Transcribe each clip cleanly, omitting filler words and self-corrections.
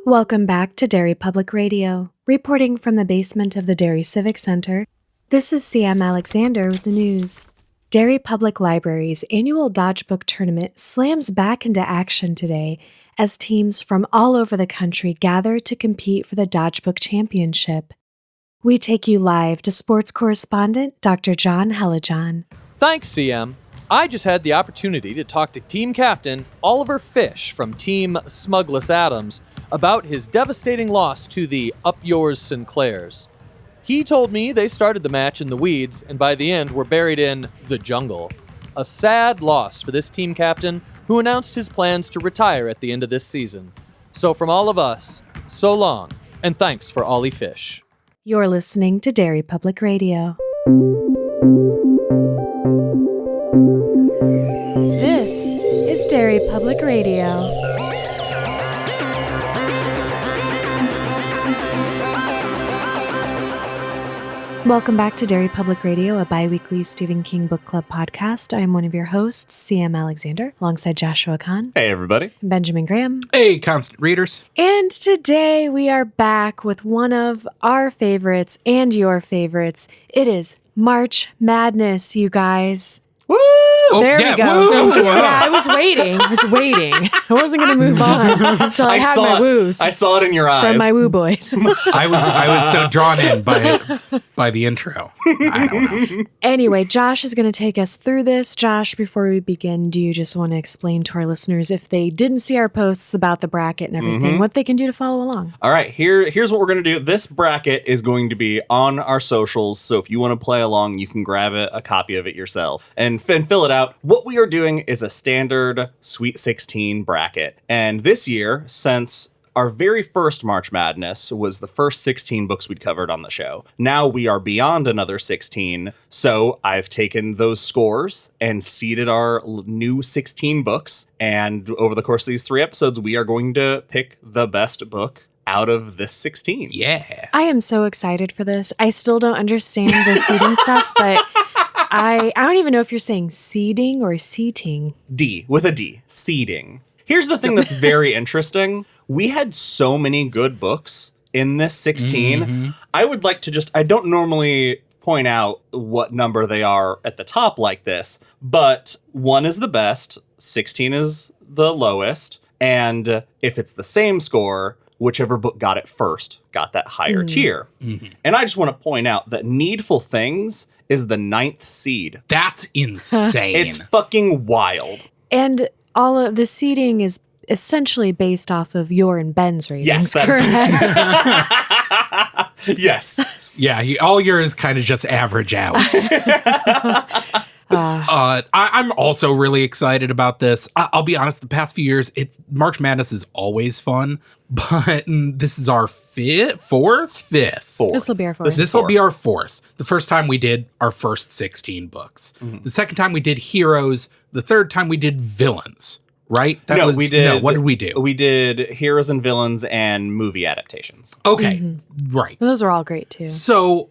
Welcome back to Derry Public Radio. Reporting from the basement of the Derry Civic Center, this is CM Alexander with the news. Derry Public Library's annual Dodge Book Tournament slams back into action today as teams from all over the country gather to compete for the Dodge Book Championship. We take you live to sports correspondent Dr. John Hellijon. Thanks, CM. I just had the opportunity to talk to team captain Oliver Fish from Team Smugless Adams about his devastating loss to the Up Yours Sinclairs. He told me they started the match in the weeds and by the end were buried in the jungle. A sad loss for this team captain who announced his plans to retire at the end of this season. So from all of us, so long, and thanks for Ollie Fish. You're listening to Derry Public Radio. This is Derry Public Radio. Welcome back to Derry Public Radio, a bi-weekly Stephen King Book Club podcast. I am one of your hosts, CM Alexander, alongside Joshua Kahn. Hey, everybody. And Benjamin Graham. Hey, constant readers. And today we are back with one of our favorites and your favorites. It is March Madness, you guys. Woo! There we go. Woo. Yeah, I was waiting. I wasn't going to move on until I had my woos. I saw it in your eyes. From my woo boys. I was so drawn in by the intro. I don't know. Anyway, Josh is going to take us through this. Josh, before we begin, do you just want to explain to our listeners, if they didn't see our posts about the bracket and everything, what they can do to follow along? All right, here's what we're going to do. This bracket is going to be on our socials, so if you want to play along, you can grab a copy of it yourself and fill it out. What we are doing is a standard Sweet 16 bracket. And this year, since our very first March Madness was the first 16 books we'd covered on the show, now we are beyond another 16. So I've taken those scores and seeded our new 16 books. And over the course of these 3 episodes, we are going to pick the best book out of this 16. Yeah. I am so excited for this. I still don't understand the seeding stuff, but I don't even know if you're saying seeding or seating. D, with a D, seeding. Here's the thing that's very interesting. We had so many good books in this 16. Mm-hmm. I would like to I don't normally point out what number they are at the top like this, but 1 is the best, 16 is the lowest, and if it's the same score, whichever book got it first got that higher tier. Mm-hmm. And I just want to point out that Needful Things is the 9th seed. That's insane. It's fucking wild. And all of the seeding is essentially based off of your and Ben's ratings. Yes, that's yes. Yeah, all yours kind of just average out. I'm also really excited about this. I'll be honest, the past few years, March Madness is always fun, but this is our fourth. This will be our fourth. This will be our fourth. The first time we did our first 16 books. Mm-hmm. The second time we did heroes. The third time we did villains. Right? We did. No, what did we do? We did heroes and villains and movie adaptations. Okay, right. Those are all great too. So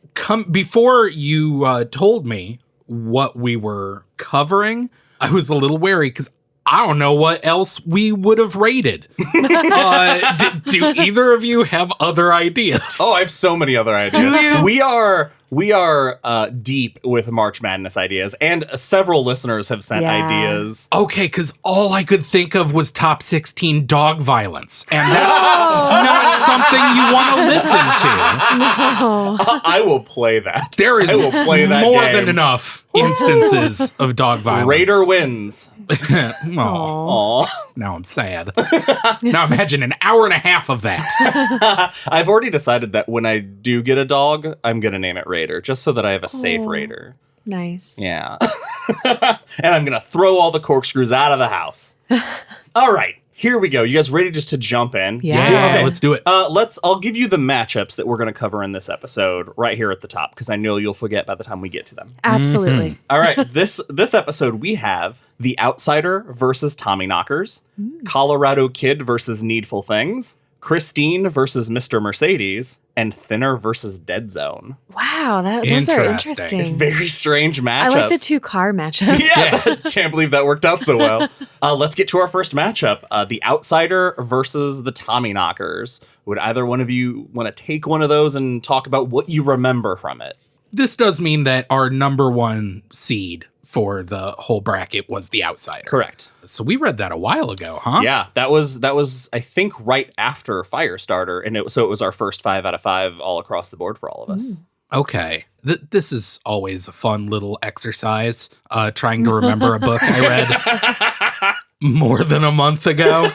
before you told me what we were covering, I was a little wary because I don't know what else we would have rated. Do either of you have other ideas? Oh, I have so many other ideas. Do you? We are deep with March Madness ideas, and several listeners have sent ideas. Okay, because all I could think of was top 16 dog violence, and that's not something you want to listen to. No. I will play that. There is I will play that more game. than enough instances of dog violence. Raider wins. Aww. Now I'm sad. Now imagine an hour and a half of that. I've already decided that when I do get a dog, I'm going to name it Raider, just so that I have a safe Raider. Nice. Yeah. And I'm going to throw all the corkscrews out of the house. All right. Here we go. You guys ready just to jump in? Yeah, okay. Let's do it. I'll give you the matchups that we're going to cover in this episode right here at the top, because I know you'll forget by the time we get to them. Absolutely. Mm-hmm. All right. This episode, we have the Outsider versus Tommyknockers, Colorado Kid versus Needful Things, Christine versus Mr. Mercedes, and Thinner versus Dead Zone. Wow, those are Interesting. interesting. Very strange matchups. I like the 2 car matchup. Yeah, can't believe that worked out so well. Let's get to our first matchup. The Outsider versus the Tommyknockers. Would either one of you want to take one of those and talk about what you remember from it? This does mean that our number 1 seed for the whole bracket was the Outsider. Correct. So we read that a while ago, huh? Yeah, that was I think right after Firestarter, and it was our first 5 out of 5 all across the board for all of us. Okay. This is always a fun little exercise, trying to remember a book I read more than a month ago.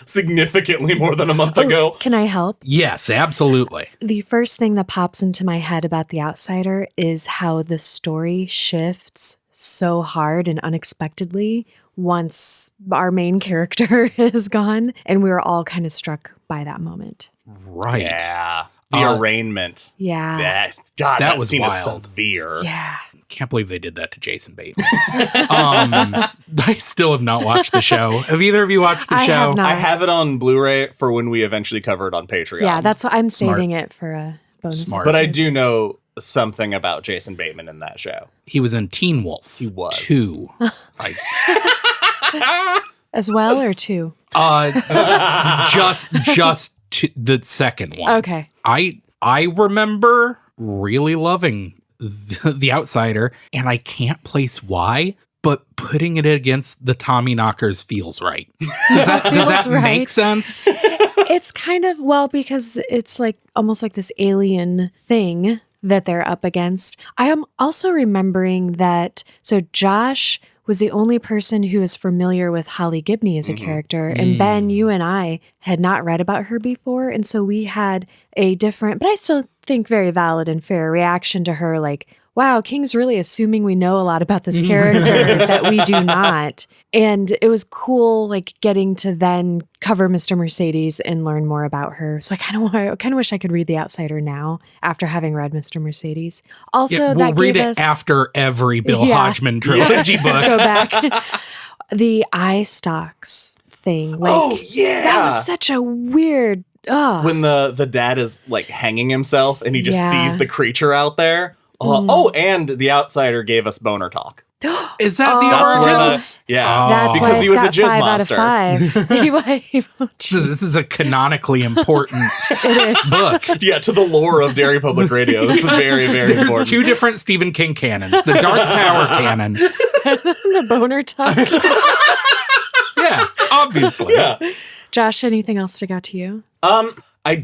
Significantly more than a month ago. Can I help? Yes, absolutely. The first thing that pops into my head about The Outsider is how the story shifts so hard and unexpectedly once our main character is gone, and we were all kind of struck by that moment. Right. Yeah. The arraignment. Yeah. God, that was scene is wild. severe. Yeah. Can't believe they did that to Jason Bateman. I still have not watched the show. Have either of you watched the I show? have not. I have it on Blu-ray for when we eventually cover it on Patreon. Yeah, that's what I'm Smart. saving it for a bonus. Smart. But I episodes. do know something about Jason Bateman in that show. He was in Teen Wolf. He was. 2. As well or 2? Just the second one. Okay. I remember really loving the Outsider, and I can't place why, but putting it against the Tommyknockers feels right. Does that Feels right. make sense? It's kind of, well, because it's like almost like this alien thing that they're up against. I am also remembering that, so Josh was the only person who was familiar with Holly Gibney as a character. And Ben, you and I had not read about her before. And so we had a different, but I still think very valid and fair reaction to her. Like, wow, King's really assuming we know a lot about this character that we do not. And it was cool, like getting to then cover Mr. Mercedes and learn more about her. So I kind of wish I could read The Outsider now after having read Mr. Mercedes. Also, Yeah, we'll that read gave it us after every Bill Yeah. Hodgman trilogy book. Let's go back. The eye stalks thing. Like, that was such a weird. When the dad is like hanging himself and he just Yeah. sees the creature out there. Oh, and the Outsider gave us boner talk. Is that the That's where origins? yeah. That's because why he it's was a got jizz 5 monster. out of 5. So this is a canonically important book. Yeah, to the lore of Derry Public Radio. That's very, very There's important. 2 different Stephen King canons. The Dark Tower canon. The boner talk. Yeah, obviously. Yeah. Josh, anything else stick out to you? I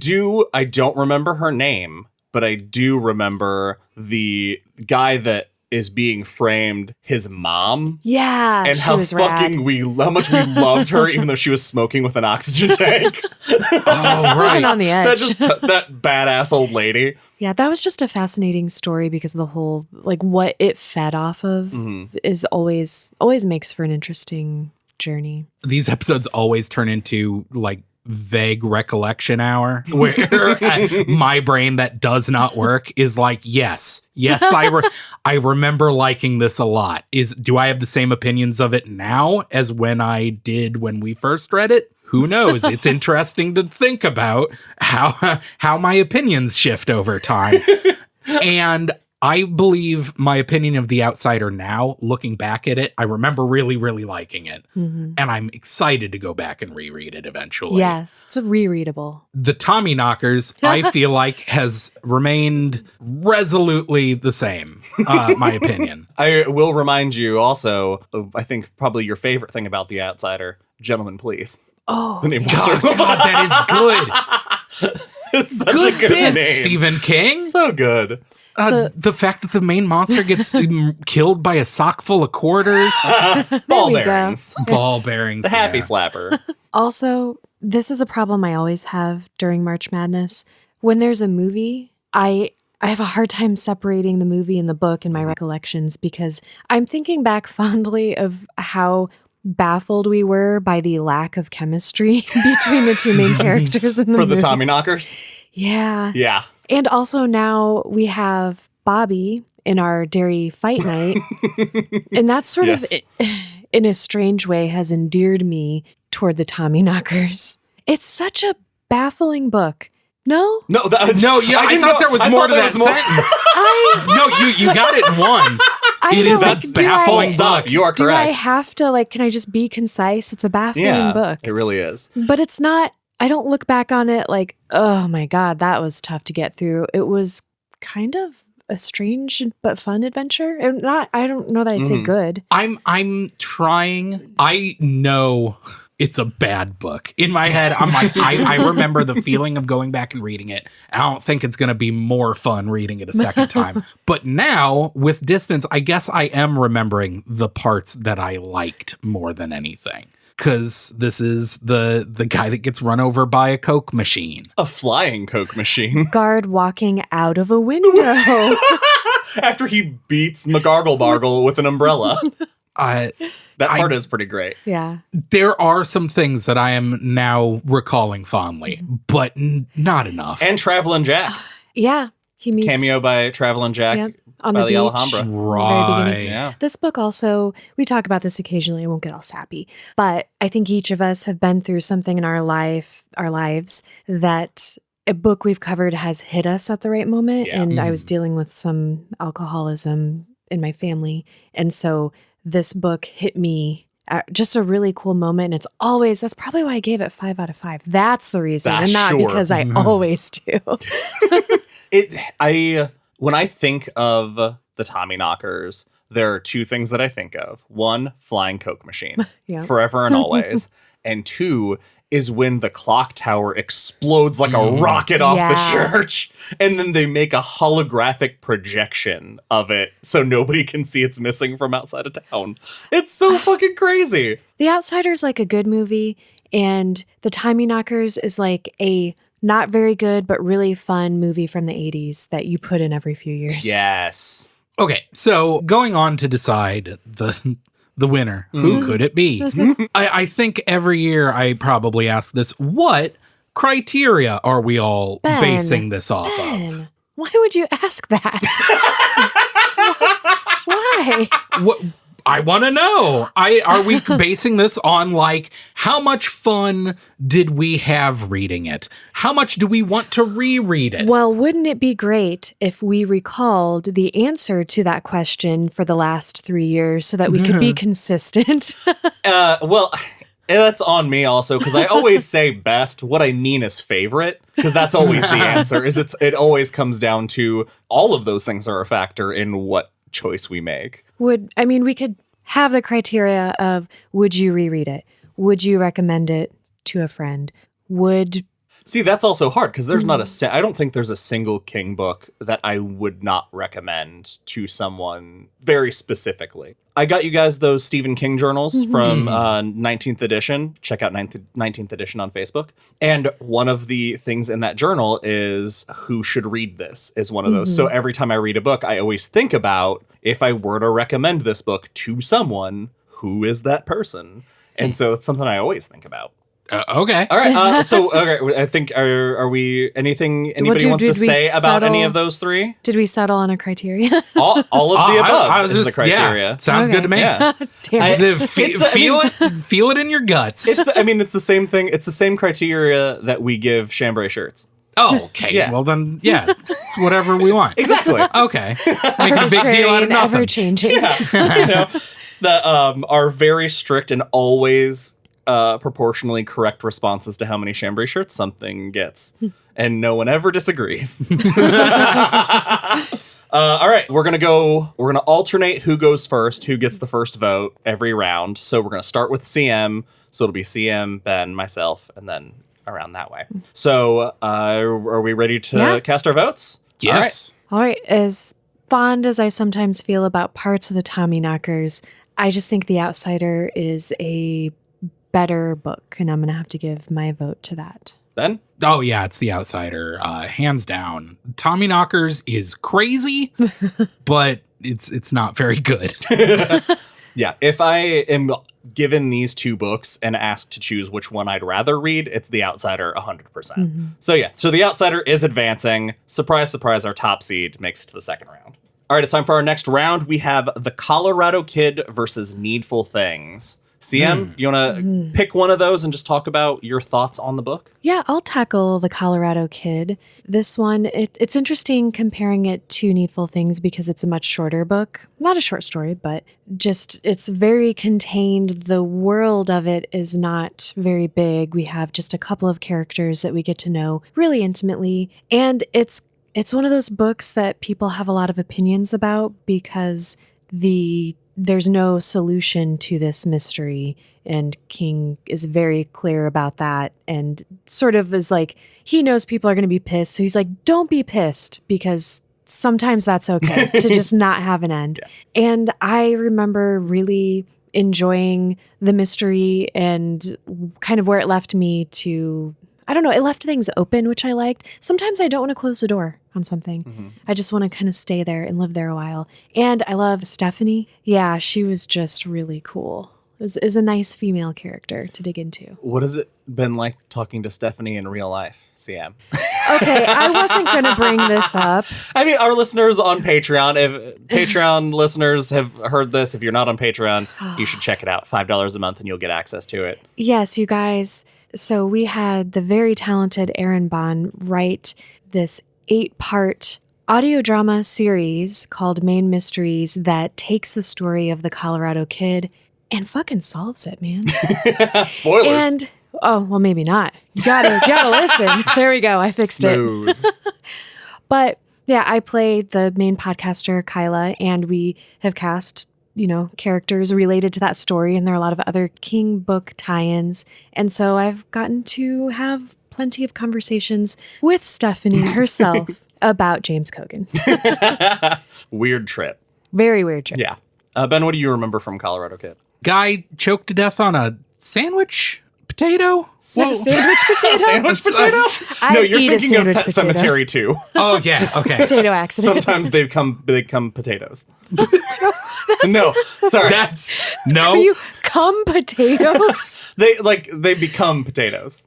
don't remember her name, but I do remember the guy that is being framed, his mom. Yeah, And she how was rad. how much we loved her, even though she was smoking with an oxygen tank. Oh, Living on right. the edge. that badass old lady. Yeah, that was just a fascinating story because the whole, like, what it fed off of is always makes for an interesting journey. These episodes always turn into like vague recollection hour where my brain that does not work is like, yes, I remember liking this a lot. Do I have the same opinions of it now as when I did when we first read it? Who knows? It's interesting to think about how my opinions shift over time. And I believe my opinion of The Outsider now, looking back at it, I remember really, really liking it. And I'm excited to go back and reread it eventually. Yes, it's a rereadable. The Tommyknockers, I feel like, has remained resolutely the same, my opinion. I will remind you also, of, I think probably your favorite thing about The Outsider, Gentlemen Please. Oh, The name was God, that is good. It's such Good a good bit, name. Stephen King. So good. The fact that the main monster gets killed by a sock full of quarters. Ball we go. bearings. Ball bearings. The happy yeah. slapper. Also, this is a problem I always have during March Madness. When there's a movie, I have a hard time separating the movie and the book in my recollections because I'm thinking back fondly of how baffled we were by the lack of chemistry between the 2 main characters in the For the movie. Tommyknockers. Yeah. Yeah. And also now we have Bobby in our Derry fight night. And that sort of, in a strange way, has endeared me toward the Tommyknockers. It's such a baffling book. No? No, I thought there was more to that sentence. No, you got it in one. It is a baffling book. You are correct. Do I have to, can I just be concise? It's a baffling book. It really is. But it's not, I don't look back on it like, oh my God, that was tough to get through. It was kind of a strange but fun adventure. I don't know that I'd say good. I'm trying. I know it's a bad book. In my head, I'm like, I remember the feeling of going back and reading it. I don't think it's going to be more fun reading it a second time. But now, with distance, I guess I am remembering the parts that I liked more than anything. Because this is the guy that gets run over by a Coke machine. A flying Coke machine. Guard walking out of a window. After he beats McGargle with an umbrella. That part is pretty great. Yeah. There are some things that I am now recalling fondly, but not enough. And Travelin' Jack. Yeah. He meets cameo by Travelin' Jack on by the the beach. Alhambra. Right. Yeah. This book also, we talk about this occasionally. I won't get all sappy, but I think each of us have been through something in our lives that a book we've covered has hit us at the right moment. Yeah. And I was dealing with some alcoholism in my family. And so this book hit me at just a really cool moment. And that's probably why I gave it 5 out of 5. That's the reason. And not because I always do. When I think of the Tommyknockers, there are two things that I think of. One, flying Coke machine. Forever and always. And two is when the clock tower explodes like a rocket off the church. And then they make a holographic projection of it so nobody can see it's missing from outside of town. It's so fucking crazy. The Outsider's like a good movie, and The Tommyknockers is like a not very good but really fun movie from the 80s that you put in every few years. Yes. Okay, so going on to decide the winner, who could it be? I think every year I probably ask this, what criteria are we all basing this off of? Why would you ask that? Why? What I want to know. Are we basing this on how much fun did we have reading it? How much do we want to reread it? Well, wouldn't it be great if we recalled the answer to that question for the last 3 years so that we could be consistent? Well, that's on me also, because I always say best. What I mean is favorite, because that's always the answer. It always comes down to all of those things are a factor in what choice we make. We could have the criteria of, would you reread it? Would you recommend it to a friend? See, that's also hard because there's not I don't think there's a single King book that I would not recommend to someone very specifically. I got you guys those Stephen King journals from 19th edition. Check out 19th edition on Facebook. And one of the things in that journal is who should read this is one of those. So every time I read a book, I always think about, if I were to recommend this book to someone, who is that person? And so it's something I always think about. Okay. All right. I think are we anybody wants to say about any of those three? Did we settle on a criteria? All of the above is the criteria. Yeah, sounds good to me. Yeah. Feel it in your guts. It's the same thing. It's the same criteria that we give chambray shirts. Oh, okay. Yeah. Well, then, it's whatever we want. Exactly. Okay. Make a big deal out of nothing. Ever changing. Yeah. That are very strict and always proportionally correct responses to how many chambray shirts something gets. And no one ever disagrees. All right, we're going to alternate who goes first, who gets the first vote every round. So we're going to start with CM. So it'll be CM, Ben, myself, and then around that way. So are we ready to cast our votes? Yes. All right. As fond as I sometimes feel about parts of the Tommyknockers, I just think The Outsider is a better book, and I'm going to have to give my vote to that. Ben? Oh, yeah, it's The Outsider. Hands down. Tommyknockers is crazy, but it's not very good. Yeah, if I am given these two books and asked to choose which one I'd rather read, it's The Outsider 100%. So The Outsider is advancing. Surprise, surprise, our top seed makes it to the second round. All right, it's time for our next round. We have The Colorado Kid versus Needful Things. CM, you want to pick one of those and just talk about your thoughts on the book? Yeah, I'll tackle The Colorado Kid. This one, it's interesting comparing it to Needful Things because it's a much shorter book. Not a short story, but just it's very contained. The world of it is not very big. We have just a couple of characters that we get to know really intimately. And it's one of those books that people have a lot of opinions about because there's no solution to this mystery, and King is very clear about that and sort of is like, he knows people are going to be pissed, so he's like, don't be pissed, because sometimes that's okay to just not have an end. Yeah. And I remember really enjoying the mystery and kind of where it left me to, I don't know, it left things open, which I liked. Sometimes I don't want to close the door on something. Mm-hmm. I just want to kind of stay there and live there a while. And I love Stephanie. Yeah, she was just really cool. It was a nice female character to dig into. What has it been like talking to Stephanie in real life, CM? Okay, I wasn't going to bring this up. I mean, our listeners on Patreon, if Patreon listeners have heard this, if you're not on Patreon, you should check it out. $5 a month and you'll get access to it. Yes, you guys. So we had the very talented Aaron Bond write this 8-part audio drama series called Main Mysteries that takes the story of the Colorado Kid and fucking solves it, man. Spoilers. And, oh, well, maybe not. You gotta listen. There we go. I fixed it. But yeah, I play the main podcaster, Kyla, and we have cast characters related to that story, and there are a lot of other King book tie-ins. And so I've gotten to have plenty of conversations with Stephanie herself about James Cogan. Weird trip. Very weird trip. Yeah. Ben, what do you remember from Colorado Kid? Guy choked to death on a sandwich potato? Sandwich potato? Sandwich potato? No, you're thinking of Pet Cemetery 2. Oh, yeah. Okay. Potato accident. Sometimes they become potatoes. No, sorry. You come potatoes? They become potatoes.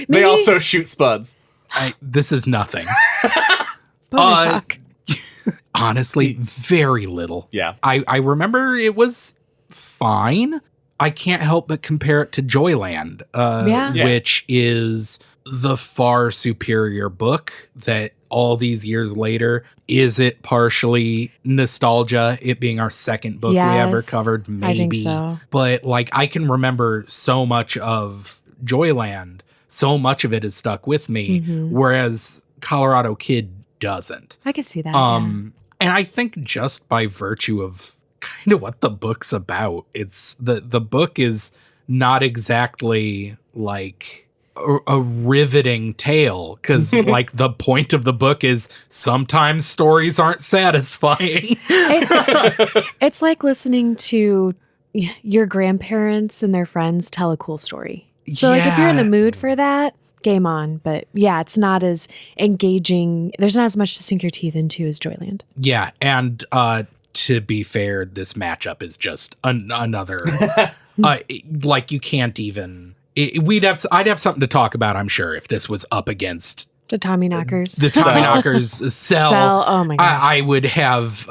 They also shoot spuds. This is nothing. Talk. Honestly, very little. Yeah. I remember it was fine. I can't help but compare it to Joyland, which is the far superior book that all these years later, is it partially nostalgia, it being our second book we ever covered? Maybe. I think so. But I can remember so much of Joyland, so much of it is stuck with me, whereas Colorado Kid doesn't. I can see that. And I think just by virtue of kind of what the book's about, it's the book is not exactly like a riveting tale, because the point of the book is sometimes stories aren't satisfying. It's like listening to your grandparents and their friends tell a cool story. So if you're in the mood for that, game on. But yeah, it's not as engaging. There's not as much to sink your teeth into as Joyland. Yeah, and to be fair, this matchup is just another you can't even. I'd have something to talk about, I'm sure, if this was up against the Tommyknockers. The Tommyknockers Cell. Oh my god! I would have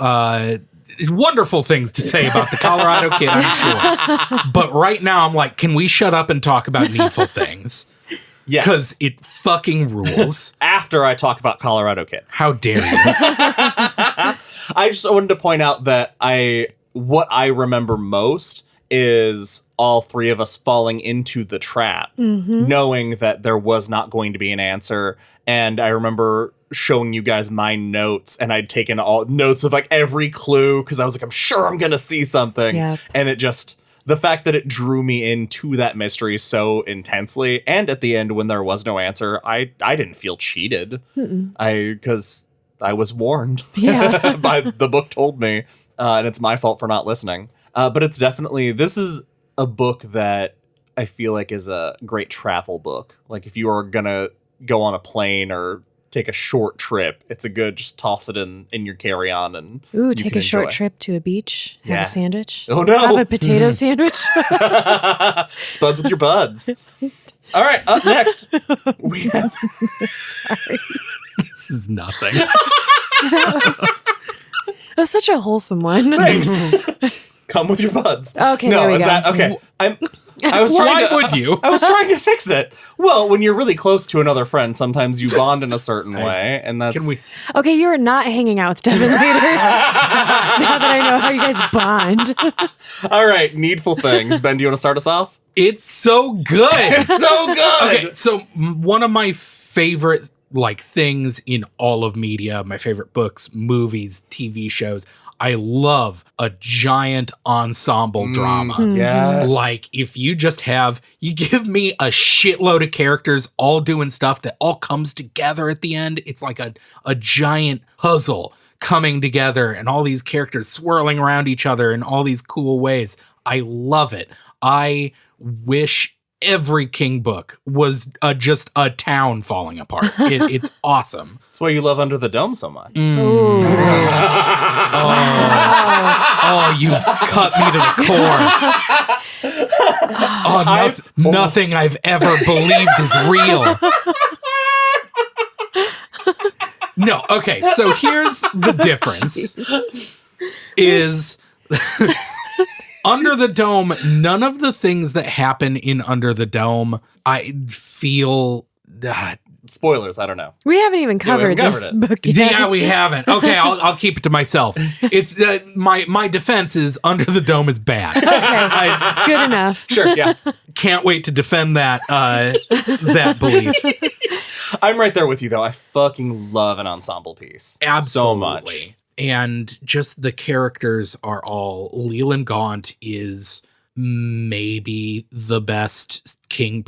wonderful things to say about the Colorado Kid, I'm sure. But right now, I'm like, can we shut up and talk about Needful Things? Yes. Because it fucking rules. After I talk about Colorado Kid. How dare you? I just wanted to point out that what I remember most is all three of us falling into the trap, knowing that there was not going to be an answer. And I remember showing you guys my notes, and I'd taken all notes of every clue because I was like, I'm sure I'm going to see something. Yep. And it just, the fact that it drew me into that mystery so intensely. And at the end, when there was no answer, I didn't feel cheated. Because I was warned. Yeah. The book told me, and it's my fault for not listening. But it's definitely, this is a book that I feel like is a great travel book. Like if you are going to go on a plane or take a short trip, it's a good, just toss it in your carry-on and take a short trip to a beach, have a sandwich. Oh no. Have a potato sandwich. Spuds with your buds. All right, up next. We have... Sorry. This is nothing. That was such a wholesome one. Thanks. Come with your buds. Okay, no, there we is go. that okay? I was Why trying to, would you? I was trying to fix it. Well, when you're really close to another friend, sometimes you bond in a certain way, and that's. Can we? Okay, you are not hanging out with Devin later. Now that I know how you guys bond. All right, needful things. Ben, do you want to start us off? It's so good. It's so good. Okay, so one of my favorite things in all of media, my favorite books, movies, TV shows, I love a giant ensemble drama. Yes. Like if you give me a shitload of characters all doing stuff that all comes together at the end. It's like a giant puzzle coming together and all these characters swirling around each other in all these cool ways. I love it. I wish every King book was just a town falling apart. It's awesome. That's why you love Under the Dome so much. Ooh. Oh, you've cut me to the core. Nothing I've ever believed is real. No, okay, so here's the difference. Is Under the Dome, none of the things that happen in Under the Dome, I feel... Spoilers, I don't know. We haven't even covered this book yet. Yeah, we haven't. Okay, I'll keep it to myself. It's my defense is Under the Dome is bad. Okay, good enough. Sure, yeah. Can't wait to defend that belief. I'm right there with you, though. I fucking love an ensemble piece. Absolutely. So much. And just the characters are all... Leland Gaunt is maybe the best king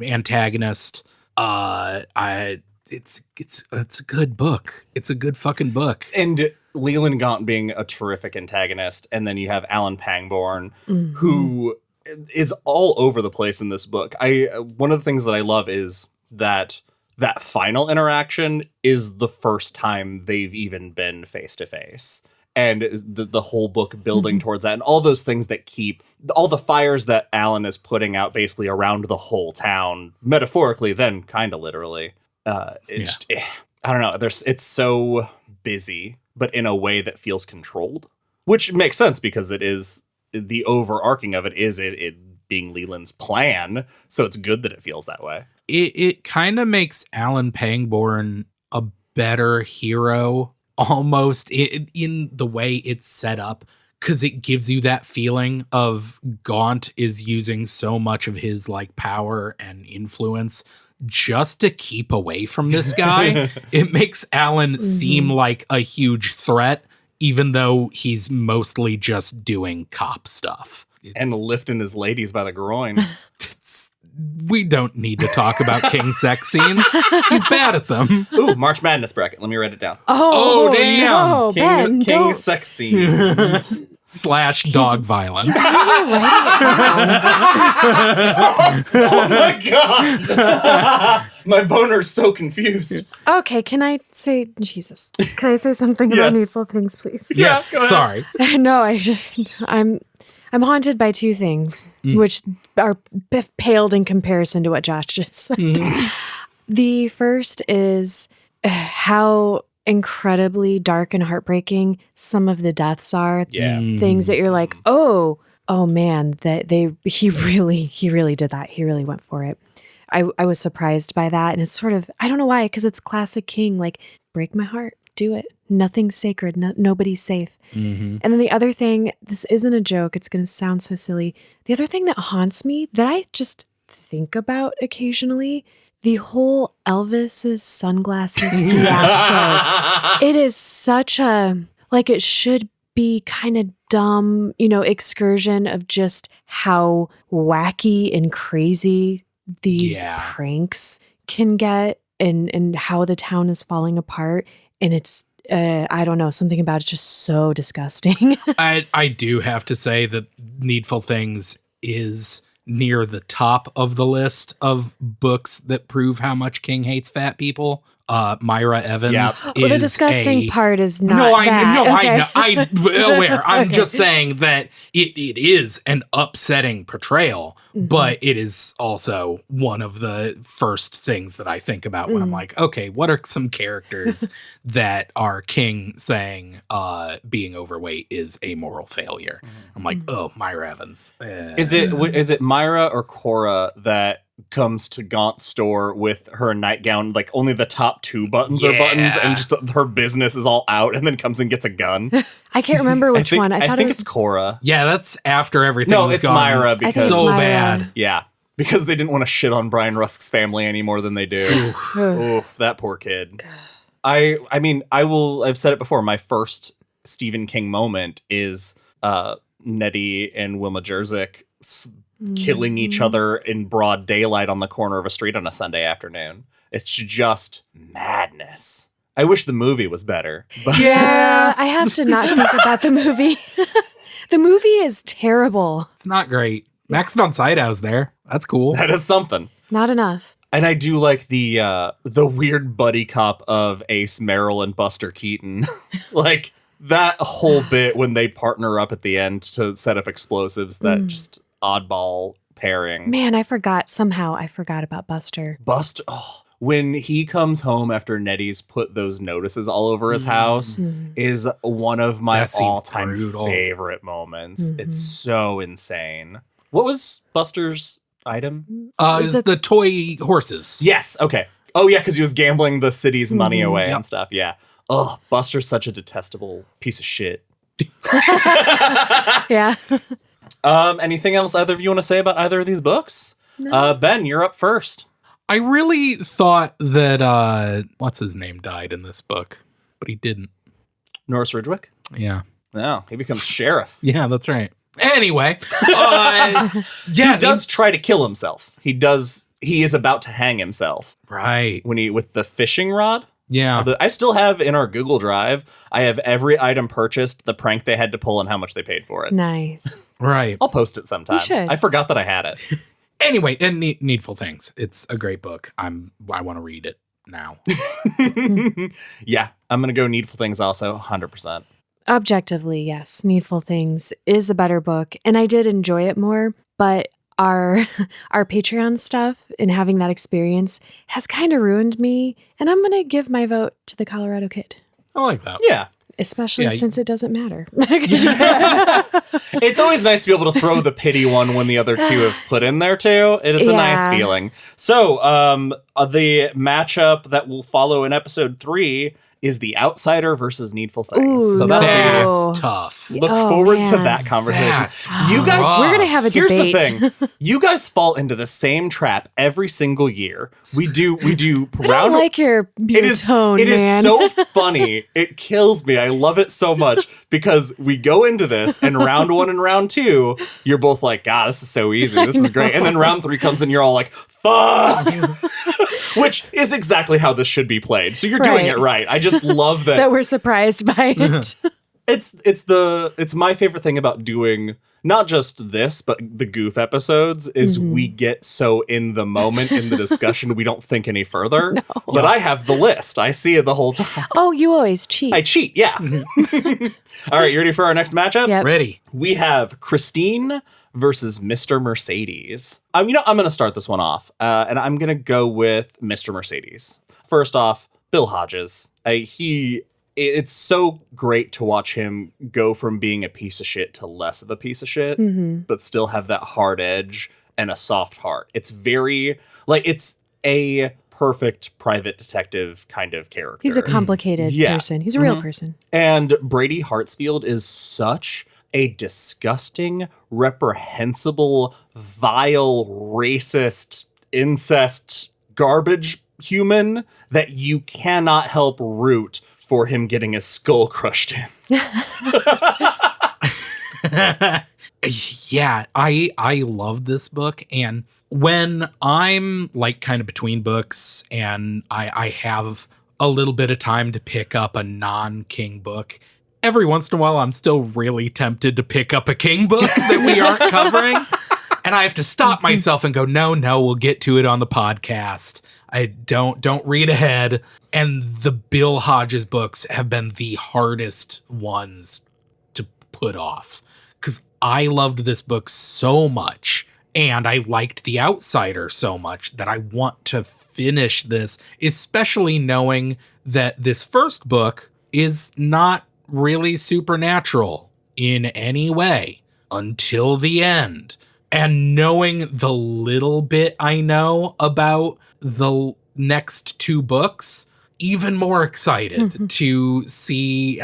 antagonist. It's a good book. It's a good fucking book. And Leland Gaunt being a terrific antagonist, and then you have Alan Pangborn, who is all over the place in this book. One of the things that I love is that final interaction is the first time they've even been face to face. And the whole book building towards that, and all those things that keep all the fires that Alan is putting out basically around the whole town, metaphorically, then kind of literally. I don't know. It's so busy, but in a way that feels controlled, which makes sense because it is the overarching of it is it being Leland's plan. So it's good that it feels that way. It kind of makes Alan Pangborn a better hero. Almost in the way it's set up, because it gives you that feeling of Gaunt is using so much of his power and influence just to keep away from this guy. It makes Alan seem like a huge threat, even though he's mostly just doing cop stuff. And lifting his ladies by the groin. We don't need to talk about King sex scenes. He's bad at them. Ooh, March Madness bracket. Let me write it down. Oh damn. No, Ben, King don't. sex scenes. / dog violence. Oh my god. My boner's so confused. Okay, can I say something about Needful Things, please? Yes, go ahead. sorry. No, I'm haunted by two things, which are paled in comparison to what Josh just said. The first is how incredibly dark and heartbreaking some of the deaths are. Yeah. Things that you're like, oh man, that he really did that. He really went for it. I was surprised by that. And it's sort of, I don't know why, because it's classic King, break my heart, do it. Nothing's sacred. Nobody's safe. And then the other thing, this isn't a joke. It's going to sound so silly. The other thing that haunts me that I just think about occasionally, the whole Elvis's sunglasses fiasco. It is such a, it should be kind of dumb, excursion of just how wacky and crazy these pranks can get and how the town is falling apart. And it's, I don't know, something about it's just so disgusting. I do have to say that Needful Things is near the top of the list of books that prove how much King hates fat people. Myra Evans. Yeah. Well, the is disgusting part is not No, I that. know, Okay. I'm aware. I'm just saying that it is an upsetting portrayal, but it is also one of the first things that I think about when I'm like, okay, what are some characters that are King saying being overweight is a moral failure? I'm like, oh, Myra Evans. Is it Myra or Cora that comes to Gaunt's store with her nightgown, like only the top 2 buttons are buttons, and just her business is all out, and then comes and gets a gun? I can't remember which one. I thought think it was it's Cora. Yeah, that's after everything. No, was it's gone Myra because so Myra. bad. Yeah, because they didn't want to shit on Brian Rusk's family any more than they do. Oof, that poor kid. I mean, I've said it before. My first Stephen King moment is Nettie and Wilma Jerzyk killing each other in broad daylight on the corner of a street on a Sunday afternoon. It's just madness. I wish the movie was better. But Yeah, I have to not think about the movie. The movie is terrible. It's not great. Max von Sydow's there. That's cool. that is something. Not enough. And I do like the weird buddy cop of Ace Merrill and Buster Keaton. Like that whole bit when they partner up at the end to set up explosives, that just oddball pairing. Man, I forgot about Buster. Buster, when he comes home after Nettie's put those notices all over his house is one of my That scene's all-time brutal. favorite moments. It's so insane. What was Buster's item? Is the toy horses. Yes, okay. Oh yeah, because he was gambling the city's money away Yep. and stuff. Yeah. Oh, Buster's such a detestable piece of shit. Yeah. Anything else either of you want to say about either of these books? No. Ben, you're up first. I really thought that what's his name died in this book, but he didn't. Norris Ridgwick? Yeah. No, he becomes sheriff. Yeah, that's right. Anyway, yeah, He does try to kill himself. He is about to hang himself right. when with the fishing rod. Yeah. I still have in our Google Drive, I have every item purchased, the prank they had to pull, and how much they paid for it. Nice. Right. I'll post it sometime. You should. I forgot that I had it. Anyway, and Needful Things. It's a great book. I want to read it now. Yeah, I'm going to go Needful Things also, 100%. Objectively, yes, Needful Things is the better book, and I did enjoy it more, but our Patreon stuff and having that experience has kind of ruined me, and I'm going to give my vote to the Colorado Kid, I like that. Yeah. especially Yeah, since it doesn't matter. It's always nice to be able to throw the pity one when the other two have put in there too. It's a nice Yeah. feeling. So the matchup that will follow in episode 3 is the Outsider versus Needful Things. Ooh, so no. that'll That's tough. be look Oh, forward to man. that conversation. That's You guys, rough. We're going to have a here's debate. the thing. You guys fall into the same trap every single year. We do I don't round like your It is tone, it is man. so funny. It kills me. I love it so much because we go into this and round 1 and round 2, you're both like, God, this is so easy. This is great. And then round 3 comes and you're all like, fuck. Which is exactly how this should be played. So you're doing Right. it right. I just love that we're surprised by it. it's my favorite thing about doing not just this, but the goof episodes is we get so in the moment in the discussion we don't think any further. But I have the list. I see it the whole time. Oh, you always cheat. I cheat, yeah. All right, you ready for our next matchup? Yep. Ready. We have Christine versus Mr. Mercedes. I'm going to start this one off, and I'm going to go with Mr. Mercedes. First off, Bill Hodges. It's so great to watch him go from being a piece of shit to less of a piece of shit, but still have that hard edge and a soft heart. It's very, it's a perfect private detective kind of character. He's a complicated Yeah. person. He's a real person. And Brady Hartsfield is such a disgusting, reprehensible, vile, racist, incest, garbage human that you cannot help root for him getting his skull crushed in. Yeah, I love this book, and when I'm like kind of between books and I have a little bit of time to pick up a non-King book, every once in a while I'm still really tempted to pick up a King book that we aren't covering, and I have to stop myself and go, no, we'll get to it on the podcast. I don't read ahead. And the Bill Hodges books have been the hardest ones to put off because I loved this book so much. And I liked The Outsider so much that I want to finish this, especially knowing that this first book is not really supernatural in any way until the end. And knowing the little bit I know about the next two books, even more excited to see.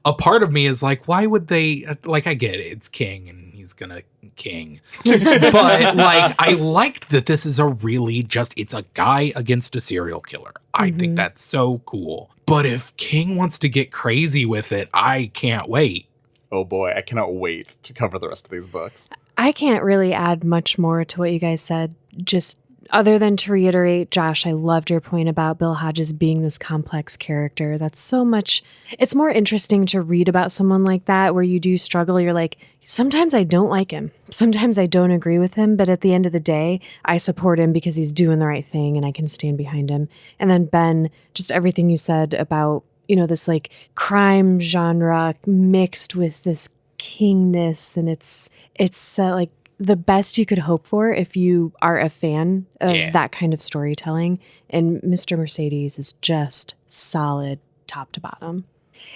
A part of me is like, why would they, like, I get it, it's King and he's gonna king. But like, I liked that this is it's a guy against a serial killer. I think that's so cool. But if King wants to get crazy with it, I can't wait. Oh boy, I cannot wait to cover the rest of these books. I can't really add much more to what you guys said. Just other than to reiterate, Josh, I loved your point about Bill Hodges being this complex character. That's so much. It's more interesting to read about someone like that where you do struggle. You're like, sometimes I don't like him. Sometimes I don't agree with him. But at the end of the day, I support him because he's doing the right thing and I can stand behind him. And then Ben, just everything you said about, this like crime genre mixed with this kingness. And it's like the best you could hope for if you are a fan of that kind of storytelling. And Mr. Mercedes is just solid top to bottom.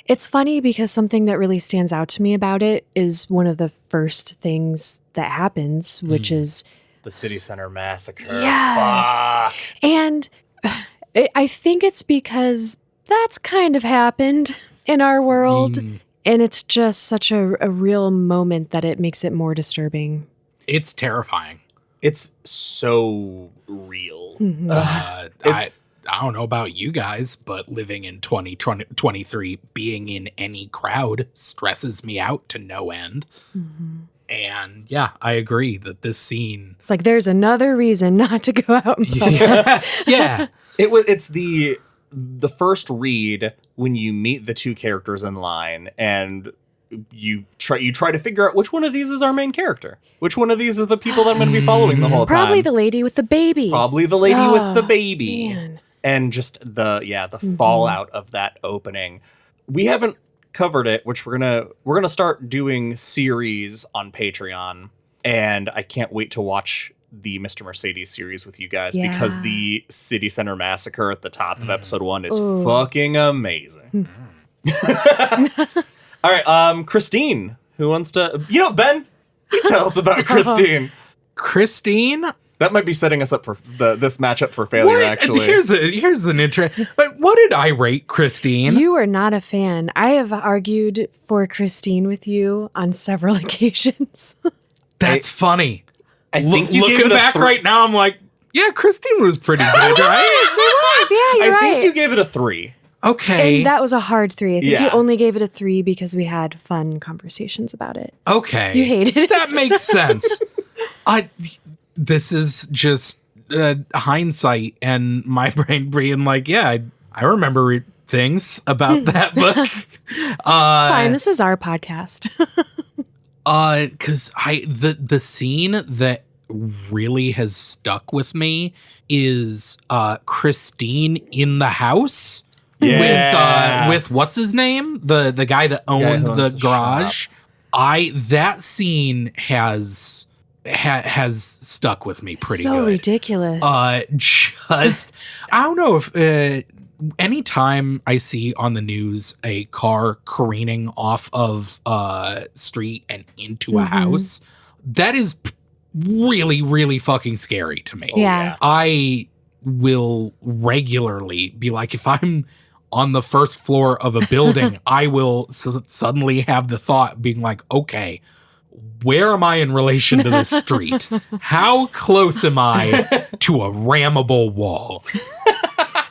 It's funny because something that really stands out to me about it is one of the first things that happens, which is the City Center Massacre. Yes. Fuck. And I think it's because that's kind of happened in our world. And it's just such a real moment that it makes it more disturbing. It's terrifying. It's so real. I don't know about you guys, but living in 2023, being in any crowd stresses me out to no end. And yeah, I agree that this scene... It's like there's another reason not to go out and yeah. It's the first read when you meet the two characters in line and you try to figure out which one of these is our main character. Which one of these are the people that I'm going to be following the whole time. Probably the lady with the baby. Probably the lady with the baby. Man. And just the fallout of that opening. We haven't covered it, which we're gonna start doing series on Patreon, and I can't wait to watch the Mr. Mercedes series with you guys because the City Center Massacre at the top of episode 1 is fucking amazing. All right, Christine, who wants to... Ben, you tell us about Christine. Christine? That might be setting us up for this matchup for failure, actually. Here's an interesting... But what did I rate Christine? You are not a fan. I have argued for Christine with you on several occasions. That's funny. I think you looking gave it back right now, I'm like, yeah, Christine was pretty good, right? Yeah, you're right. I think you gave it a 3. Okay. And that was a hard 3. I think Yeah. you only gave it a 3 because we had fun conversations about it. Okay. You hated it. That makes sense. This is just hindsight and my brain being like, yeah, I remember things about that book. It's fine. This is our podcast. Because the scene that really has stuck with me is Christine in the house with what's his name, the guy that owned the garage. That scene has stuck with me pretty good. So ridiculous. I don't know if anytime I see on the news a car careening off of a street and into a house, that is really, really fucking scary to me. Yeah. I will regularly be like, if I'm on the first floor of a building, I will suddenly have the thought being like, okay, where am I in relation to this street? How close am I to a rammable wall?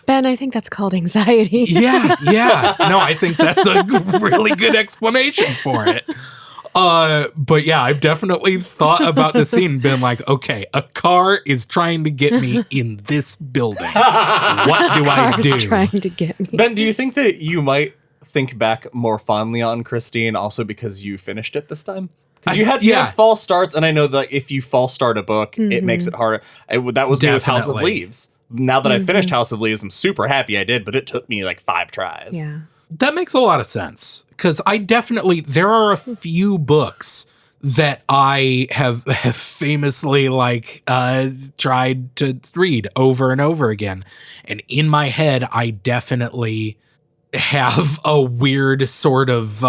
Ben, I think that's called anxiety. Yeah. No, I think that's a really good explanation for it. But yeah, I've definitely thought about the scene and been like, okay, a car is trying to get me in this building. What do I do? Trying to get me. Ben, do you think that you might think back more fondly on Christine also because you finished it this time? Because you had false starts, and I know that if you false start a book, it makes it harder. That was me with House of Leaves. now that I finished House of Leaves, I'm super happy I did, but it took me like 5 tries. Yeah. That makes a lot of sense, because there are a few books that I have famously tried to read over and over again. And in my head, I definitely have a weird sort of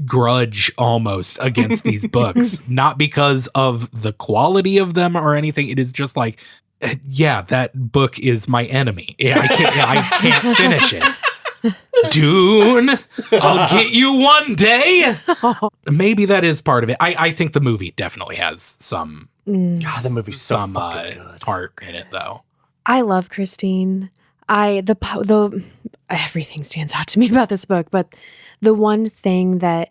grudge almost against these books. Not because of the quality of them or anything. It is just like, yeah, that book is my enemy. I can't finish it. Dune, I'll get you one day. Maybe that is part of it. I think the movie definitely has some. God, the movie's so fucking good. Part in it, though. I love Christine. Everything stands out to me about this book, but the one thing that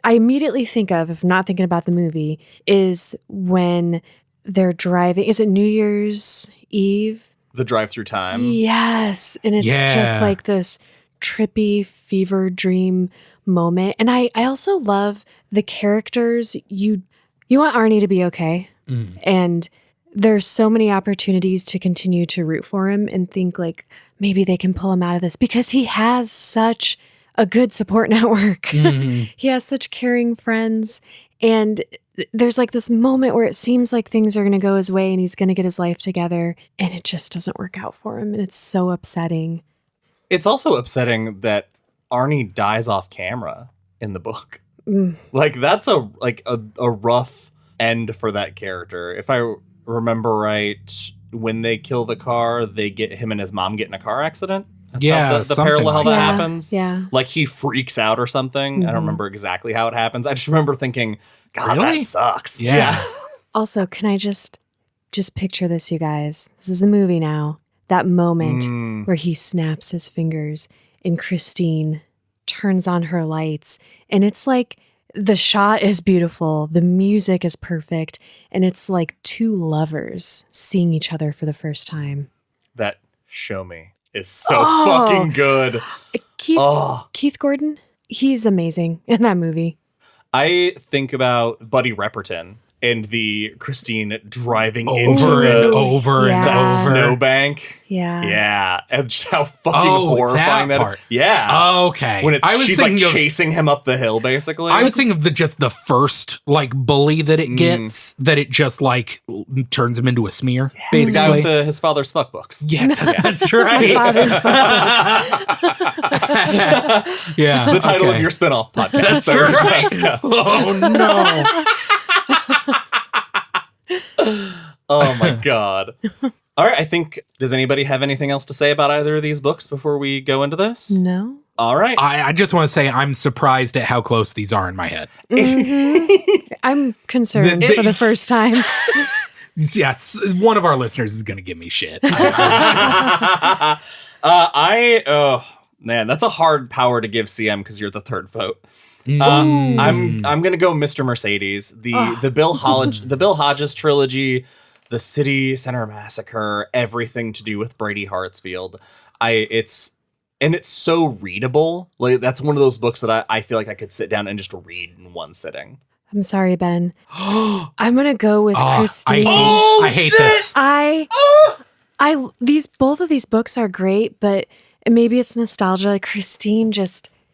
I immediately think of, if not thinking about the movie, is when they're driving. Is it New Year's Eve? The drive through time. Yes. And it's just like this trippy fever dream moment. And I also love the characters. You want Arnie to be okay. And there's so many opportunities to continue to root for him and think like maybe they can pull him out of this, because he has such a good support network. He has such caring friends. And there's like this moment where it seems like things are going to go his way and he's going to get his life together, and it just doesn't work out for him. And it's so upsetting. It's also upsetting that Arnie dies off camera in the book. Like that's a rough end for that character. If I remember right, when they kill the car, they get him and his mom get in a car accident. That's how the parallel how that happens. Yeah. Like he freaks out or something. I don't remember exactly how it happens. I just remember thinking, God, Really? that sucks. Yeah. Also, can I just picture this, you guys? This is the movie now. That moment where he snaps his fingers and Christine turns on her lights. And it's like the shot is beautiful. The music is perfect. And it's like two lovers seeing each other for the first time. That Show Me is so fucking good. Keith Gordon, he's amazing in that movie. I think about Buddy Repperton and the Christine driving Over into and over and that over. snowbank. Yeah. Yeah. And just how fucking horrifying that part. is. Yeah. Okay. When she's like chasing him up the hill, basically. I was thinking of just the first like bully that it gets, that it just like turns him into a smear, the basically. guy with his father's fuck books. Yeah, that's right. Yeah. The title of your spinoff podcast. That's right. Oh no. Oh my God. All right. I think, does anybody have anything else to say about either of these books before we go into this? No. All right. I just want to say I'm surprised at how close these are in my head. I'm concerned for the first time. Yes, one of our listeners is going to give me shit. Man, that's a hard power to give CM because you're the third vote. I'm gonna go Mr. Mercedes, the Bill Hodges trilogy, the City Center Massacre, everything to do with Brady Hartsfield. It's so readable. Like that's one of those books that I feel like I could sit down and just read in one sitting. I'm sorry, Ben. I'm gonna go with Christine. I hate this. Both of these books are great, but maybe it's nostalgia. Like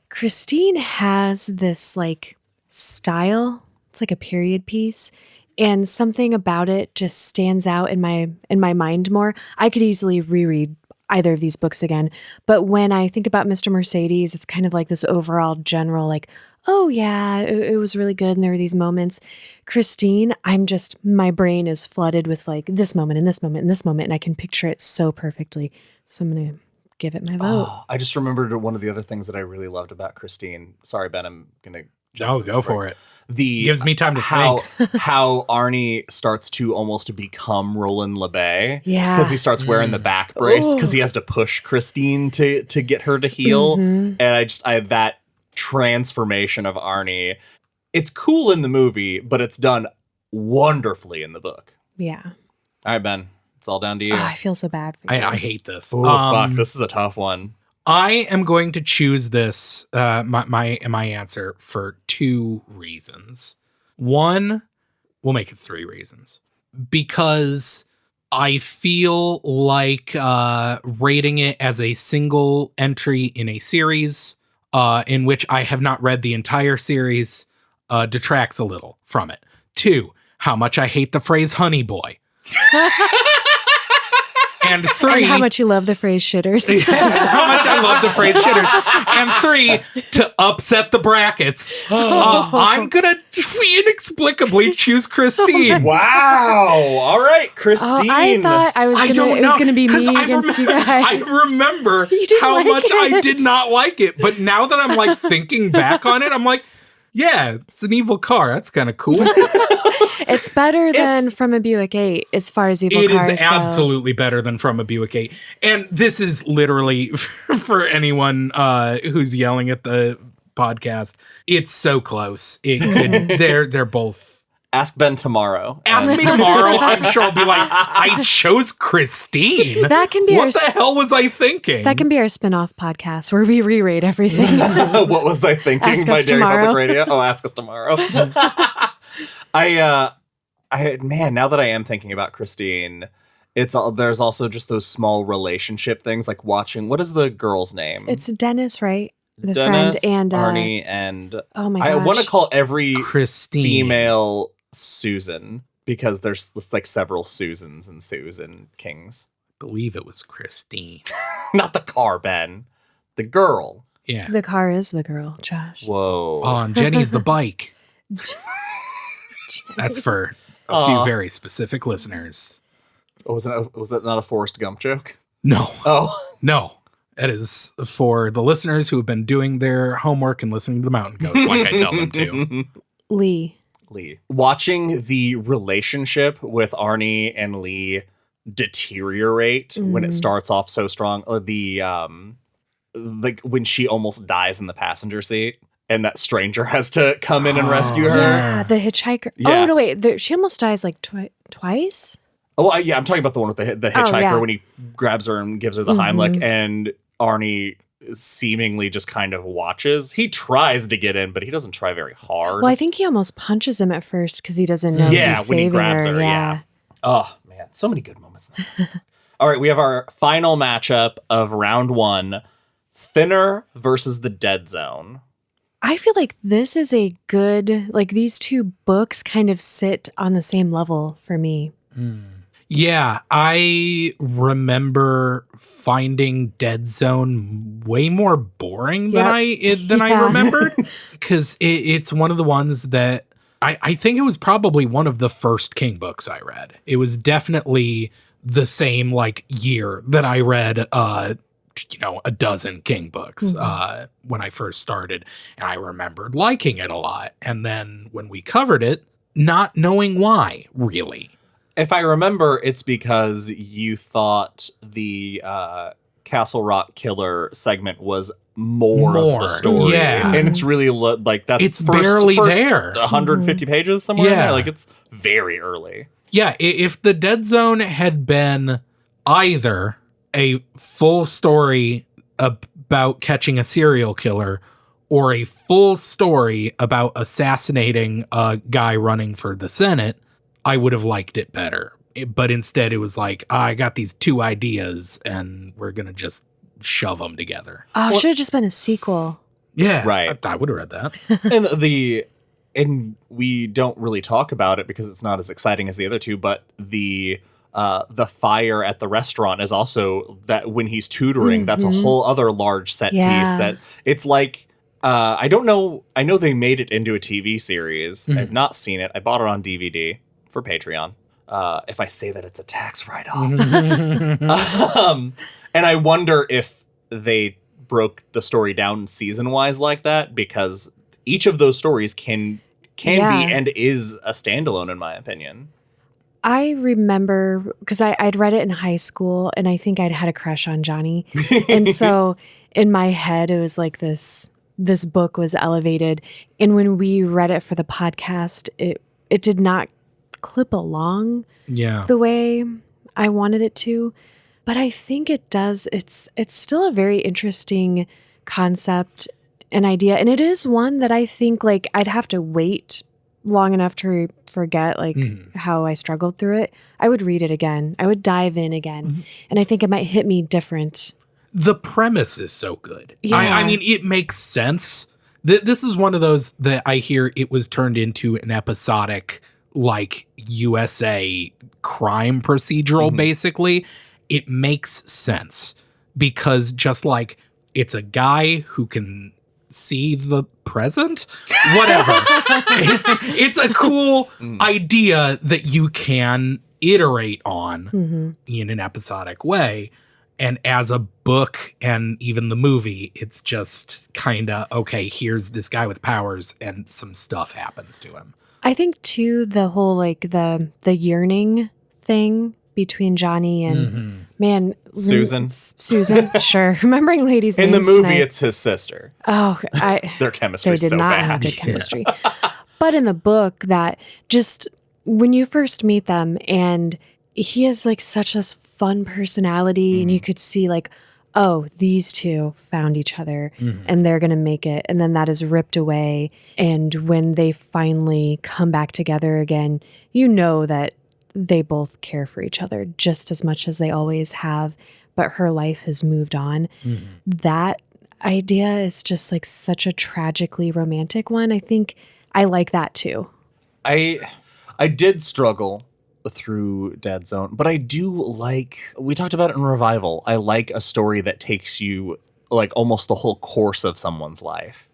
Christine has this like style. It's like a period piece, and something about it just stands out in my mind more. I could easily reread either of these books again, but when I think about Mr. Mercedes, it's kind of like this overall general like, oh yeah, it was really good, and there were these moments. Christine, my brain is flooded with like this moment and this moment and this moment, and I can picture it so perfectly. So I'm gonna give it my vote. I just remembered one of the other things that I really loved about Christine. Sorry, Ben, I'm gonna Go for it. Gives me time to think. think. How Arnie starts to almost become Roland LeBay. Yeah. Because he starts wearing the back brace because he has to push Christine to get her to heal. And I that transformation of Arnie, it's cool in the movie, but it's done wonderfully in the book. Yeah. All right, Ben, it's all down to you. I feel so bad for you. I hate this. Oh, fuck, this is a tough one. I am going to choose this, my answer for 2 reasons. One, we'll make it 3 reasons. Because I feel like rating it as a single entry in a series in which I have not read the entire series detracts a little from it. 2, how much I hate the phrase honey boy. And 3, And how much you love the phrase shitters. how much I love the phrase shitters. And 3, to upset the brackets, I'm going to inexplicably choose Christine. Wow. All right, Christine. I thought it was going to be 'cause me I against you remember- guys. I remember You didn't how like much I it. did not like it. But now that I'm like thinking back on it, I'm like, yeah, it's an evil car. That's kind of cool. It's better than From a Buick 8 as far as evil It cars is go. absolutely better than From a Buick 8. And this is literally for anyone who's yelling at the podcast. It's so close. It could, they're both. Ask Ben tomorrow. Ask me tomorrow. I'm sure I'll be like, I chose Christine. That can be what the hell was I thinking? That can be our spin-off podcast where we re-rate everything. What was I thinking Ask by us Derry tomorrow. Public Radio? Oh, ask us tomorrow. Man, now that I am thinking about Christine, there's also just those small relationship things, like watching. What is the girl's name? It's Dennis, right? The Dennis, friend and Arnie, and oh my gosh. I want to call every Christine. female Susan, because there's like several Susans and Susan Kings. I believe it was Christine. Not the car, Ben. The girl. Yeah. The car is the girl, Josh. Whoa. Oh, and Jenny's the bike. That's for a few very specific listeners. Oh, was that not a Forrest Gump joke? No. Oh. No. That is for the listeners who have been doing their homework and listening to the Mountain Goats like I tell them to. Lee. Watching the relationship with Arnie and Lee deteriorate when it starts off so strong. Like when she almost dies in the passenger seat and that stranger has to come in and rescue her. Yeah, the hitchhiker. Yeah. Oh, no, wait. She almost dies like twice? Oh, yeah, I'm talking about the one with the hitchhiker yeah. when he grabs her and gives her the Heimlich, and Arnie seemingly just kind of watches. He tries to get in, but he doesn't try very hard. Well, I think he almost punches him at first because he doesn't know Yeah, he's when he saving grabs her, yeah. Oh, man, so many good moments there. All right, we have our final matchup of round 1, Thinner versus the Dead Zone. I feel like this is a good, like these two books kind of sit on the same level for me. Yeah, I remember finding Dead Zone way more boring than I remembered, because it's one of the ones that I think it was probably one of the first King books I read. It was definitely the same like year that I read a dozen King books when I first started, and I remembered liking it a lot. And then when we covered it, not knowing why, really. If I remember, it's because you thought the Castle Rock Killer segment was more of the story. Yeah. And it's really like that's It's barely there. 150 pages somewhere in Yeah. there. Like it's very early. Yeah, if the Dead Zone had been either a full story about catching a serial killer or a full story about assassinating a guy running for the Senate, I would have liked it better. But instead it was like, I got these two ideas and we're going to just shove them together. Oh, it should have just been a sequel. Yeah, Right. I would have read that. And we don't really talk about it because it's not as exciting as the other two, but the fire at the restaurant is also that when he's tutoring, that's a whole other large set piece that it's like, I don't know. I know they made it into a TV series. I've not seen it. I bought it on DVD for Patreon. If I say that it's a tax write-off. And I wonder if they broke the story down season-wise like that, because each of those stories can be and is a standalone, in my opinion. I remember, because I'd read it in high school, and I think I'd had a crush on Johnny. And so in my head, it was like this book was elevated. And when we read it for the podcast, it did not clip along the way I wanted it to. But I think it does. It's still a very interesting concept and idea. And it is one that I think like I'd have to wait long enough to forget like how I struggled through it, I would read it again. I would dive in again. And I think it might hit me different. The premise is so good. Yeah. I mean, it makes sense. This is one of those that I hear it was turned into an episodic, like, USA crime procedural, basically. It makes sense because just like it's a guy who can see the present, whatever. it's a cool idea that you can iterate on in an episodic way. And as a book and even the movie, it's just kind of, okay, here's this guy with powers and some stuff happens to him. I think too, the whole like the yearning thing between Johnny and Susan. Susan, sure. Remembering ladies' In the names movie, tonight. it's his sister. Oh, Their chemistry they is did so not bad. have good chemistry. But in the book, that just when you first meet them, and he has like such this fun personality, and you could see like, oh, these two found each other and they're going to make it. And then that is ripped away. And when they finally come back together again, you know that they both care for each other just as much as they always have, but her life has moved on. That idea is just like such a tragically romantic one. I think I like that too. I did struggle through Dead Zone, but I do like, we talked about it in Revival, I like a story that takes you like almost the whole course of someone's life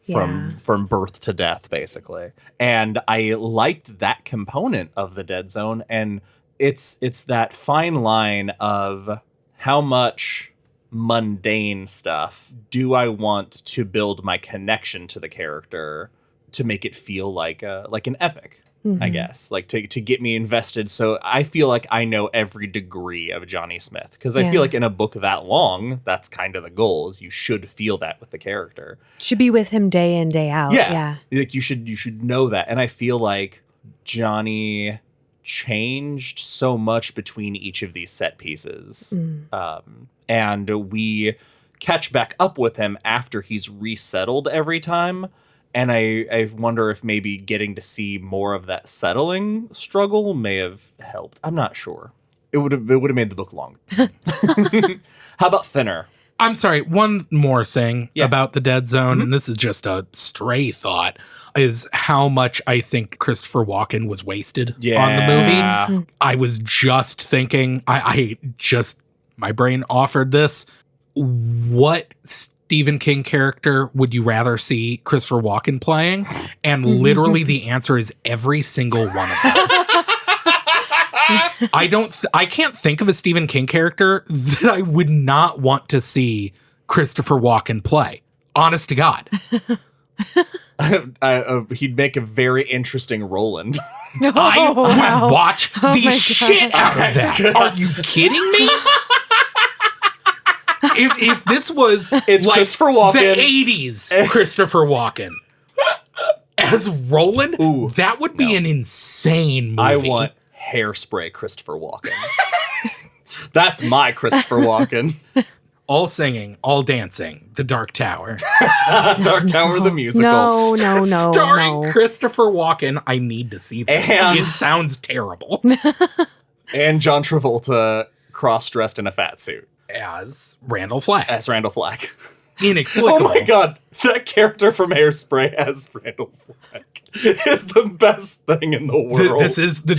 from birth to death, basically. And I liked that component of the Dead Zone, and it's that fine line of how much mundane stuff do I want to build my connection to the character to make it feel like an epic. I guess, like to get me invested. So I feel like I know every degree of Johnny Smith, because I feel like in a book that long, that's kind of the goal, is you should feel that with the character. Should be with him day in, day out. Yeah. Like you should know that. And I feel like Johnny changed so much between each of these set pieces. And we catch back up with him after he's resettled every time. And I wonder if maybe getting to see more of that settling struggle may have helped. I'm not sure. It would have made the book longer. How about Thinner? I'm sorry, one more thing about the Dead Zone, and this is just a stray thought, is how much I think Christopher Walken was wasted on the movie. I was just thinking, my brain offered this. What Stephen King character would you rather see Christopher Walken playing? And literally the answer is every single one of them. I can't think of a Stephen King character that I would not want to see Christopher Walken play. Honest to God. He'd make a very interesting Roland. I would watch the shit out of that. Are you kidding me? If this was it's like Christopher Walken. The 80s Christopher Walken as Roland, that would be an insane movie. I want Hairspray Christopher Walken. That's my Christopher Walken. All singing, all dancing, The Dark Tower. Dark Tower the musical. No. Starring Christopher Walken. I need to see this. And it sounds terrible. And John Travolta cross-dressed in a fat suit. As Randall Flagg. Inexplicable. Oh my God. That character from Hairspray as Randall Flagg is the best thing in the world. This is the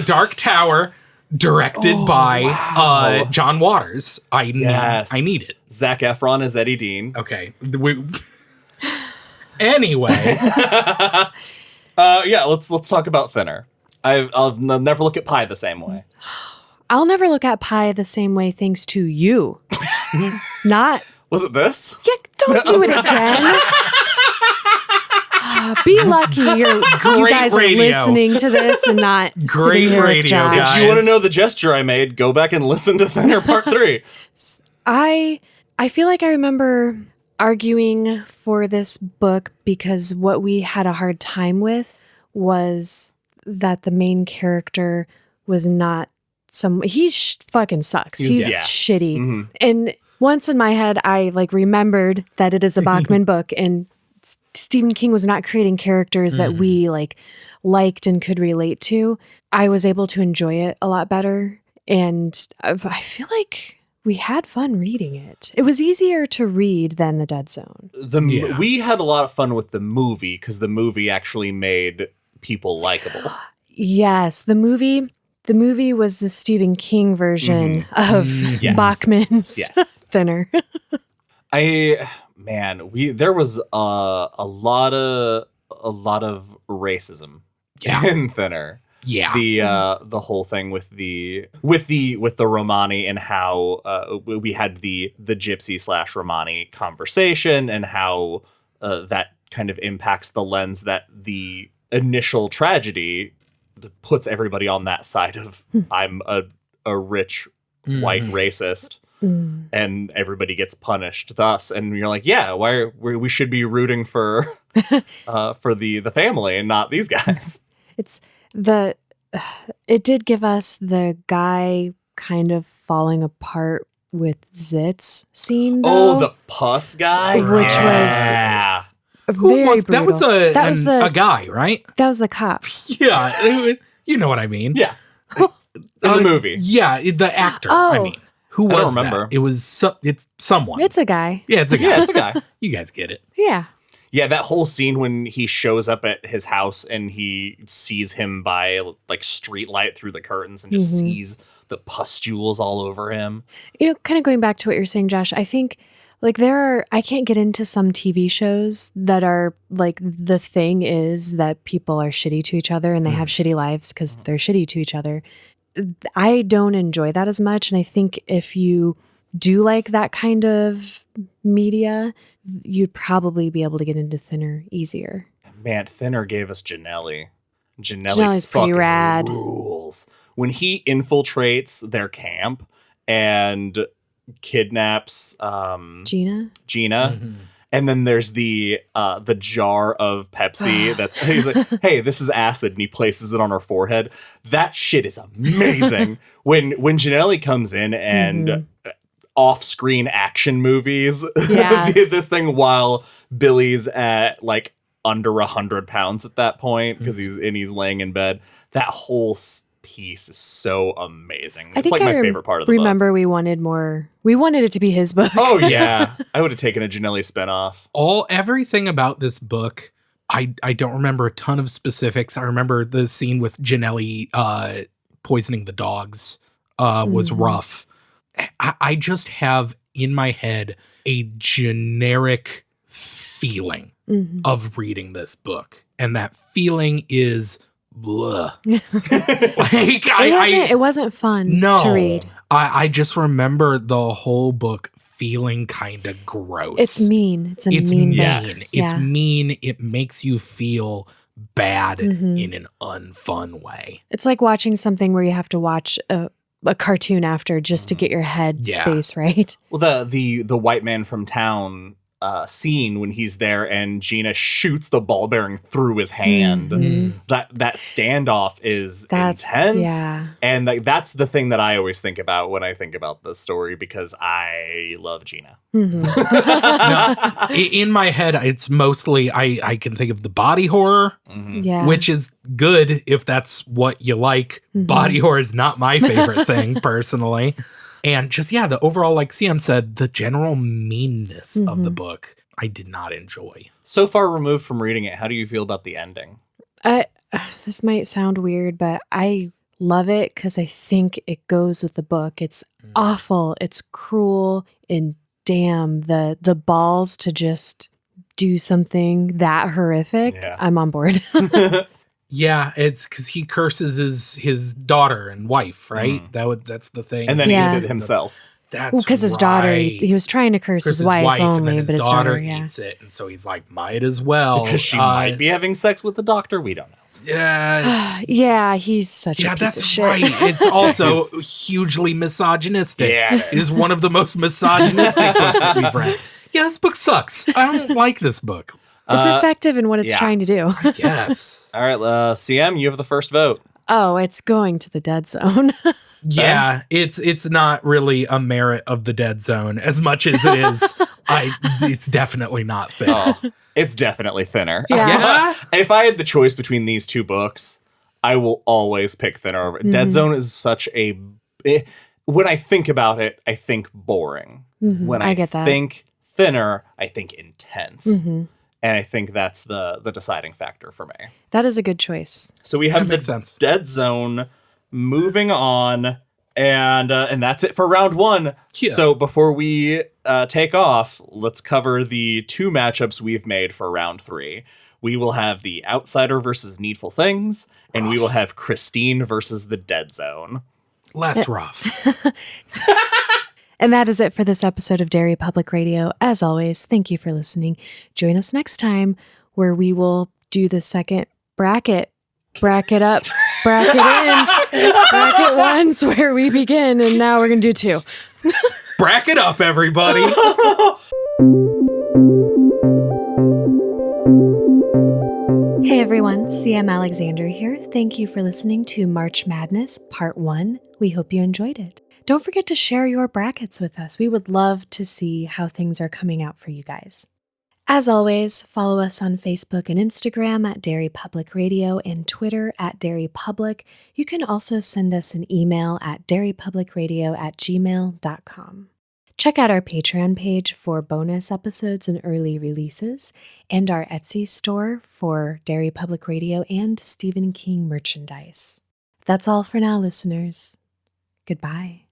Dark Tower, directed by John Waters. I need it. Zac Efron as Eddie Dean. Okay. Anyway. Let's talk about Thinner. I'll never look at Pie the same way. I'll never look at Pie the same way thanks to you. Not. Was it this? Yeah, don't do it again. Be lucky you guys are listening to this and not Great sitting here radio, with Josh. guys. If you want to know the gesture I made, go back and listen to Thinner Part 3. I feel like I remember arguing for this book because what we had a hard time with was that the main character was not he fucking sucks. He's shitty. And once in my head, I like remembered that it is a Bachman book and Stephen King was not creating characters that we liked and could relate to, I was able to enjoy it a lot better. And I feel like we had fun reading it. It was easier to read than The Dead Zone. We had a lot of fun with the movie because the movie actually made people likable. Yes, the movie was the Stephen King version of Yes. Bachman's Thinner. There was a lot of racism in Thinner. Yeah. The whole thing with the Romani and how we had the gypsy / Romani conversation and how that kind of impacts the lens that the initial tragedy puts everybody on that side of I'm a rich white racist and everybody gets punished thus, and you're like, yeah, we should be rooting for the family and not these guys. It did give us the guy kind of falling apart with Zitz scene, though. Oh, the pus guy, which was very brutal. That was a guy, right? That was the cop. Yeah, you know what I mean. Yeah, in the movie. Yeah, the actor. Oh. I mean, who was I don't remember. that? It was it's someone. It's a guy. Yeah, it's a guy. Yeah, it's a guy. You guys get it. Yeah. Yeah, that whole scene when he shows up at his house and he sees him by like street light through the curtains and just sees the pustules all over him. You know, kind of going back to what you're saying, Josh, I think like I can't get into some TV shows that are like the thing is that people are shitty to each other and they have shitty lives because they're shitty to each other. I don't enjoy that as much. And I think if you do like that kind of media, you'd probably be able to get into Thinner easier. Man, Thinner gave us Janelli. Janelli's pretty fucking rad. rules. When he infiltrates their camp and kidnaps Gina. And then there's the jar of Pepsi that's he's like, hey, this is acid, and he places it on her forehead. That shit is amazing. when Janelli comes in and off-screen action movies, this thing while Billy's at like under 100 pounds at that point because he's laying in bed. That whole piece is so amazing. It's like my favorite part of the book. Remember, we wanted more. We wanted it to be his book. Oh yeah, I would have taken a Janelli spinoff. Everything about this book, I don't remember a ton of specifics. I remember the scene with Janelli poisoning the dogs was rough. I just have in my head a generic feeling of reading this book, and that feeling is blah. It wasn't fun to read. I just remember the whole book feeling kind of gross. It's mean. It's mean. Yes. It's mean. It makes you feel bad in an unfun way. It's like watching something where you have to watch a cartoon after just to get your head space right. Well, the white man from town scene when he's there and Gina shoots the ball bearing through his hand. That standoff is intense. Yeah. And that's the thing that I always think about when I think about this story because I love Gina. Now, in my head, it's mostly I can think of the body horror, which is good if that's what you like. Body horror is not my favorite thing personally. And just, the overall, like CM said, the general meanness of the book, I did not enjoy. So far removed from reading it, how do you feel about the ending? This might sound weird, but I love it because I think it goes with the book. It's awful. It's cruel. And damn, the balls to just do something that horrific. Yeah. I'm on board. Yeah, it's because he curses his daughter and wife, right? That's the thing. And then he eats it himself. That's because his daughter, he was trying to curse his wife only, and then his but his daughter eats it, and so he's like, might as well. Because she might be having sex with the doctor, we don't know. Yeah. Yeah, he's such a piece of shit. Right. It's also hugely misogynistic. Yeah, it is one of the most misogynistic books that we've read. Yeah, this book sucks. I don't like this book. It's effective in what it's trying to do. I guess. All right, CM, you have the first vote. Oh, it's going to the Dead Zone. Yeah, it's not really a merit of the Dead Zone as much as it is It's definitely not thin. Oh, it's definitely thinner. Yeah? If I had the choice between these two books, I will always pick thinner over. Dead Zone is such a... when I think about it, I think boring. When I get that. think thinner, I think intense. And I think that's the deciding factor for me. That is a good choice. So we have That makes the sense. Dead Zone moving on, and that's it for round one. Yeah. So before we take off, let's cover the 2 matchups we've made for round 3. We will have the Outsider versus Needful Things, and we will have Christine versus the Dead Zone. Less rough. And that is it for this episode of Derry Public Radio. As always, thank you for listening. Join us next time where we will do the second bracket. Bracket up, bracket in. Bracket 1's where we begin, and now we're going to do 2. Bracket up, everybody. Hey everyone, CM Alexander here. Thank you for listening to March Madness Part 1. We hope you enjoyed it. Don't forget to share your brackets with us. We would love to see how things are coming out for you guys. As always, follow us on Facebook and Instagram at Derry Public Radio and Twitter at Derry Public. You can also send us an email at derrypublicradio@gmail.com. Check out our Patreon page for bonus episodes and early releases, and our Etsy store for Derry Public Radio and Stephen King merchandise. That's all for now, listeners. Goodbye.